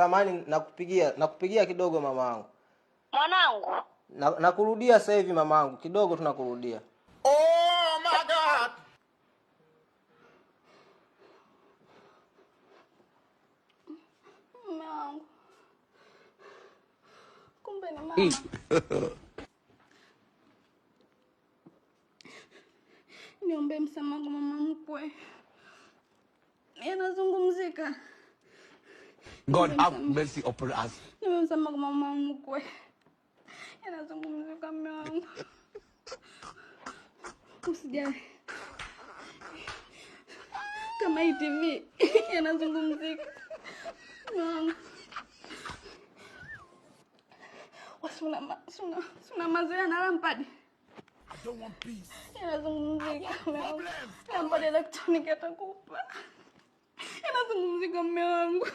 samani nakupigia kidogo mamangu. Mwanangu. Nakurudia sasa hivi mamangu, kidogo tunakurudia. Oh my God. Mamangu. Kumbe ni mama. Niombe msamaha mama mkwe. Yanazungumzika. God have mercy upon us. Niombe msamaha mama mkwe. Yanazungumzika mwanangu. Usijali. Kama hii TV yanazungumzika. Mwanangu. Suna mazoea na lampadi. I don't want peace. Yanazungumzika mwanangu. Lampadi electronic atakupa. Yanazungumzika mwanangu.